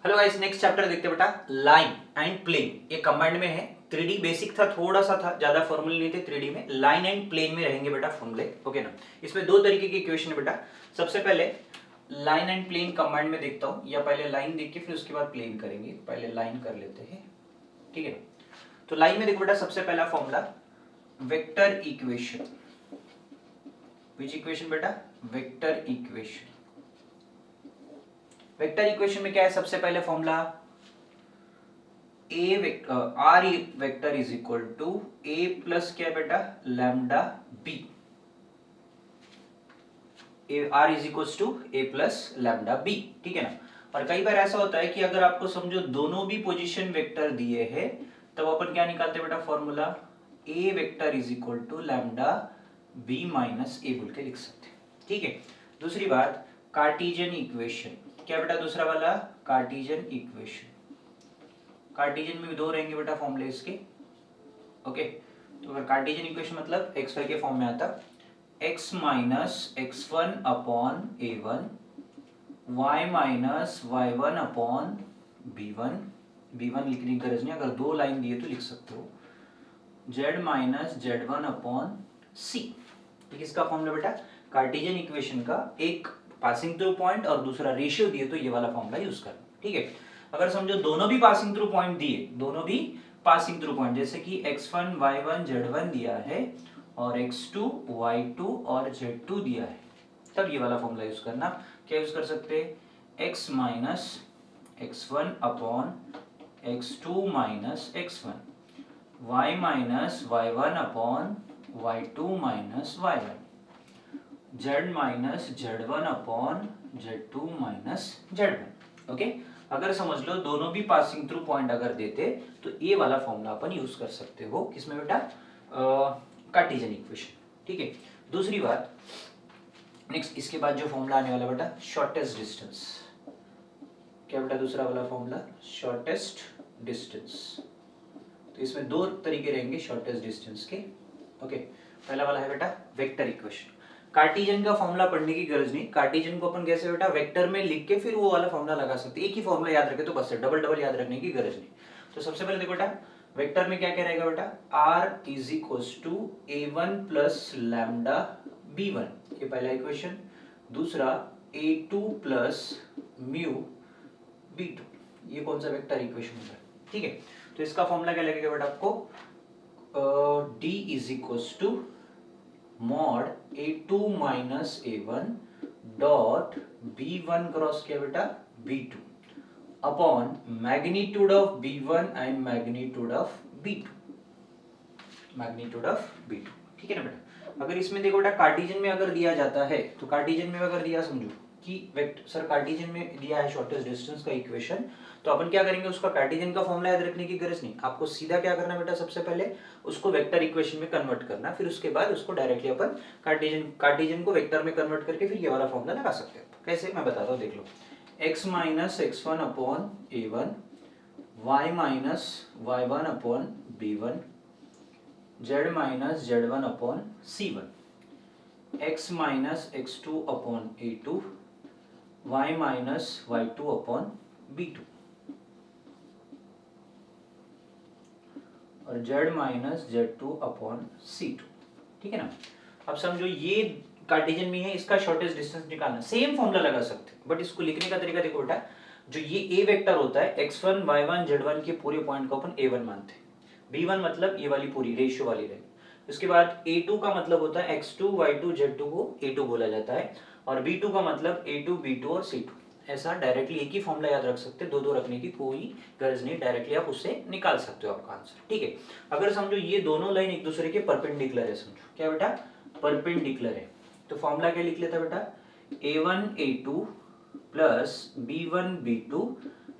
Hello guys, next chapter देखते बेटा। Line and plane ये कंबाइंड में है। 3D बेसिक था, थोड़ा सा था, ज्यादा फॉर्मूले नहीं थे 3D में। लाइन एंड प्लेन में रहेंगे बेटा फॉर्मूले, ओके ना। इसमें दो तरीके की इक्वेशन है बेटा। सबसे पहले लाइन एंड प्लेन कंबाइंड में देखता हूँ, या पहले लाइन देख के फिर उसके बाद प्लेन करेंगे। पहले लाइन कर लेते हैं, ठीक है ना। तो लाइन में देखो बेटा, सबसे पहला formula vector equation. Which equation बेटा? Vector equation. वेक्टर इक्वेशन में क्या है? सबसे पहले formula R vector is equal to A plus क्या बेटा? Lambda B. R is equal to A plus lambda B, ठीक है ना। और कई बार ऐसा होता है कि अगर आपको समझो दोनों भी पोजीशन वेक्टर दिए हैं, तब अपन क्या निकालते हैं बेटा? Formula A vector is equal to lambda B minus A बोल के लिख सकते हैं, ठीक है। दूसरी बात, कार्टेशियन इक्वेशन। क्या बेटा दूसरा वाला? Cartesian equation. कार्टेशियन में भी दो रहेंगे बेटा फॉर्मूले इसके, ओके। तो अगर कार्टेशियन इक्वेशन मतलब एक्स वाई के फॉर्म में आता, x minus X one upon A one, Y minus Y one upon B one. B one लिखने की गरज नहीं, अगर दो लाइन दिए तो लिख सकते हो। z minus Z one upon C. ये किसका फॉर्मूला बेटा? कार्टेशियन इक्वेशन का। एक पासिंग थ्रू पॉइंट और दूसरा रेशियो दिए तो ये वाला फॉर्मूला यूज करना, ठीक है। अगर समझो दोनों भी पासिंग थ्रू पॉइंट दिए, दोनों भी पासिंग थ्रू पॉइंट, जैसे कि x1 y1 z1 दिया है और x2 y2 और z2 दिया है, तब ये वाला फॉर्मूला यूज करना। क्या यूज कर सकते हैं? x minus x1 upon x2 minus x1, y minus y1 upon y2 minus y1, z minus z1 upon z2 minus z1, okay. अगर समझ लो दोनों भी पासिंग थ्रू पॉइंट अगर देते तो ये वाला फॉर्मूला अपन यूज कर सकते हो। किसमें बेटा? कार्टेशियन इक्वेशन, ठीक है। दूसरी बात, नेक्स्ट इसके बाद जो फॉर्मूला आने वाला बेटा, शॉर्टेस्ट डिस्टेंस। क्या बेटा दूसरा वाला फॉर्मूला? Shortest distance. तो इसमें दो तरीके रहेंगे शॉर्टेस्ट डिस्टेंस के, ओके। पहला वाला है बेटा वेक्टर इक्वेशन। कार्टेशियन का फॉर्मूला पढ़ने की गरज नहीं। कार्टेशियन को अपन कैसे बेटा? वेक्टर में लिख के फिर वो वाला फॉर्मूला लगा सकते हैं। एक ही फॉर्मूला याद रखे तो बस है, डबल डबल याद रखने की गरज नहीं। तो सबसे पहले देखो बेटा, वेक्टर में क्या क्या रहेगा बेटा? R is equal to A one plus lambda B one, ये पहला इक्वेशन। दूसरा A two plus mu B two, ये कौन सा वेक्टर इक्वेशन होगा, ठीक है। तो इसका फॉर्मूला क्या लगेगा बेटा आपको? D is equal to mod A two minus A one dot B one cross क्या बेटा? B two upon magnitude of B one and magnitude of B two, magnitude of B two, ठीक है ना बेटा। अगर इसमें देखो बेटा कार्टेशियन में अगर दिया जाता है, तो कार्टेशियन में अगर दिया, समझो कि वेक्टर सर कार्टेशियन में दिया है शॉर्टेस्ट डिस्टेंस का इक्वेशन, तो अपन क्या करेंगे? उसका कार्टेशियन का फॉर्मूला याद रखने की गरज नहीं, आपको सीधा क्या करना बेटा? सबसे पहले उसको वेक्टर इक्वेशन में कन्वर्ट करना, फिर उसके बाद उसको डायरेक्टली अपन कार्टेशियन को वेक्टर में कन्वर्ट करके फिर ये वाला फॉर्मूला लगा सकते हैं। कैसे मैं बताता हूँ, देख लो। x minus X one upon A one, Y minus Y one upon B one, z minus Z one upon C one, x minus X two upon A two, y minus Y two upon B two, और z minus Z two upon C two, ठीक है ना। अब समझो ये Cartesian में है, इसका शॉर्टेस्ट डिस्टेंस निकालना, सेम फॉर्मूला लगा सकते हैं, बट इसको लिखने का तरीका देखो बेटा। जो ये ए वेक्टर होता है, x1 y1 z1 के पूरे पॉइंट को अपन a1 मानते हैं, b1 मतलब ये वाली पूरी रेशियो वाली रहेगी। उसके बाद a2 का मतलब होता है x2 y2 z2 को a2 बोला जाता है, और b2 का मतलब a2 b2 और c2। ऐसा डायरेक्टली एक ही फॉर्मूला याद रख सकते हैं, दो दो रखने की कोई गरज नहीं, डायरेक्टली आप उससे निकाल सकते हो आपका आंसर, ठीक है। अगर समझो ये दोनों लाइन एक दूसरे के परपेंडिकुलर है, समझो क्या बेटा? परपेंडिकुलर है, तो फॉर्मूला क्या लिख लेता बेटा? a1 a2 plus b1 b2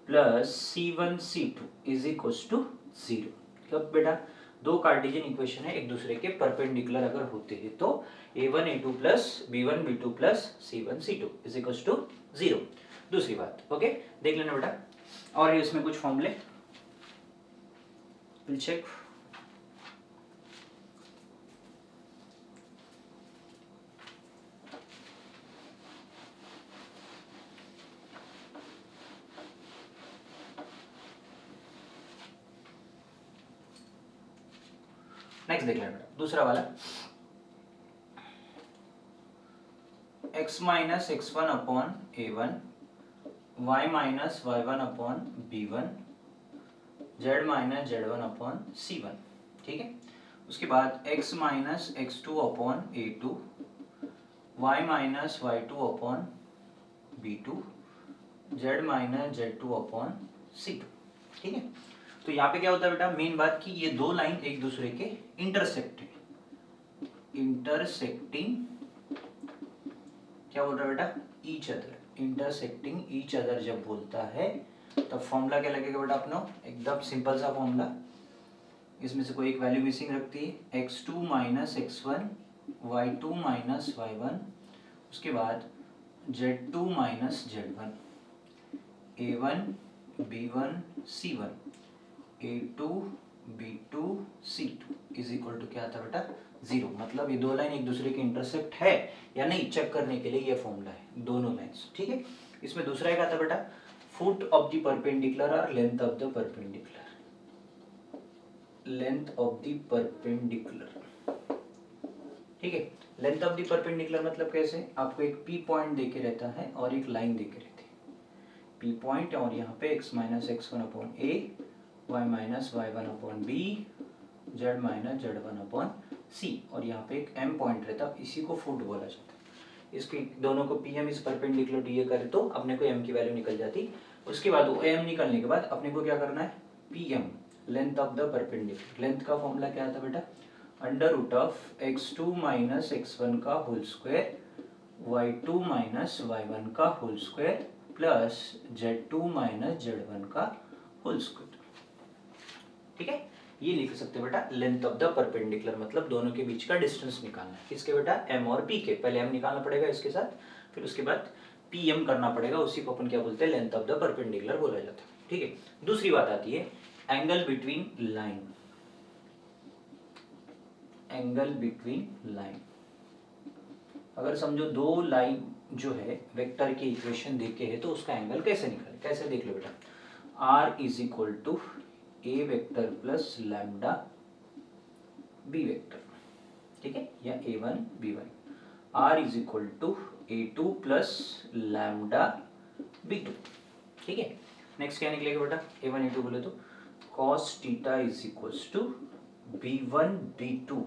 plus c1 c2 is equal to 0। कब बेटा? दो कार्टेशियन इक्वेशन है एक दूसरे के परपेंडिकुलर अगर होते हैं तो a1 a2 plus b1 b2 plus c1 c2 is equal to 0। दूसरी बात, ओके, देख लेना बेटा। और इसमें कुछ फॉर्मूले विल चेक। नेक्स्ट देख लेना बेटा, दूसरा वाला x minus x1 upon a1, y minus y1 upon b1, z minus z1 upon c1, ठीक है। उसके बाद x minus x2 upon a2, y minus y2 upon b2, z minus z2 upon c2, ठीक है। तो यहाँ पे क्या होता है बेटा, मेन बात कि ये दो लाइन एक दूसरे के इंटरसेक्ट है, इंटरसेक्टिंग क्या बोल रहा है बेटा, each other, intersecting each other जब बोलता है तब फॉर्मूला क्या लगेगा बेटा अपना, एकदम सिंपल सा फॉर्मूला, इसमें से कोई एक वैल्यू मिसिंग रखती है, x2 minus x1, y2 minus y1, उसके बाद z2 minus z1, a1 b1 c1, a2 b2 c2 is equal to क्या आता है बेटा, 0। मतलब ये दो लाइन एक दूसरे के इंटरसेक्ट है या नहीं चेक करने के लिए ये फॉर्मूला है, दोनों लाइंस, ठीक है। इसमें दूसरा एक आता है बेटा, फुट ऑफ द परपेंडिकुलर और length of the perpendicular, length of the perpendicular, ठीक है। लेंथ ऑफ द परपेंडिकुलर मतलब कैसे, आपको एक पी पॉइंट देके रहता है और एक लाइन देके रहती है, पी पॉइंट और यहाँ पे x minus x1 upon a, y minus y1 upon b, z minus z1 upon c, और यहाँ पे एक m पॉइंट रहता है, इसी को फुट बोला जाता है। इसकी दोनों को pm इस परपेंडिकुलर डी करे तो अपने को m की वैल्यू निकल जाती। उसके बाद वो m निकलने के बाद अपने को क्या करना है, pm length of the perpendicular, length का फॉर्मूला क्या आता है बेटा, under root of x2 minus x1 का whole square, y2 minus y1 का whole square plus z2 minus z1 का होल स्क्वायर, ठीक है। ये लिख सकते बेटा लेंथ ऑफ द परपेंडिकुलर, मतलब दोनों के बीच का डिस्टेंस निकालना है, किसके बेटा, m और p के, पहले m निकालना पड़ेगा इसके साथ, फिर उसके बाद pm करना पड़ेगा, उसी को अपन क्या बोलते हैं, लेंथ ऑफ द परपेंडिकुलर बोला जाता है, ठीक है। दूसरी बात आती है angle between line, angle between line, अगर समझो दो लाइन जो है वेक्टर की इक्वेशन देके है तो उसका एंगल कैसे निकाले, कैसे देख लो बेटा, r is equal to A vector plus lambda B vector, ठीक है, या a1 b1, r is equal to a2 plus lambda b2, ठीक है। नेक्स्ट क्या निकलेगा बेटा, a1 a2 बोले तो cos theta is equals to b1 b2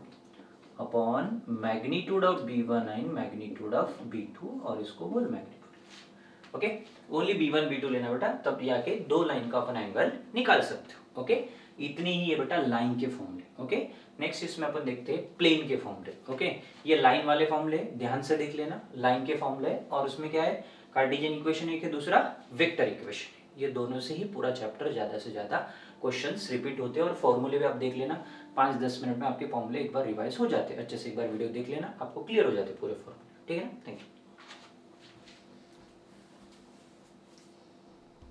upon magnitude of b1 and magnitude of b2, और इसको whole magnitude, okay. Only b1 b2 लेना बेटा, तब जाके दो लाइन का अपन एंगल निकाल सकते हो, ओके। इतनी ही है बेटा लाइन के फॉर्मूले, ओके। नेक्स्ट इसमें अपन देखते हैं प्लेन के फॉर्मूले, ओके। ये लाइन वाले फॉर्मूले ध्यान से देख लेना, लाइन के फॉर्मूले, और उसमें क्या है, कार्टेशियन इक्वेशन एक है, दूसरा वेक्टर इक्वेशन है, ये दोनों से ही पूरा चैप्टर ज्यादा से ज्यादा क्वेश्चंस रिपीट होते हैं, और फॉर्मूले भी आप देख लेना, 5-10 मिनट में आपके फॉर्मूले एक बार रिवाइज हो जाते हैं, अच्छे से एक बार वीडियो देख लेना, आपको क्लियर हो जाते पूरे फॉर्मूले, ठीक है ना। Thank you.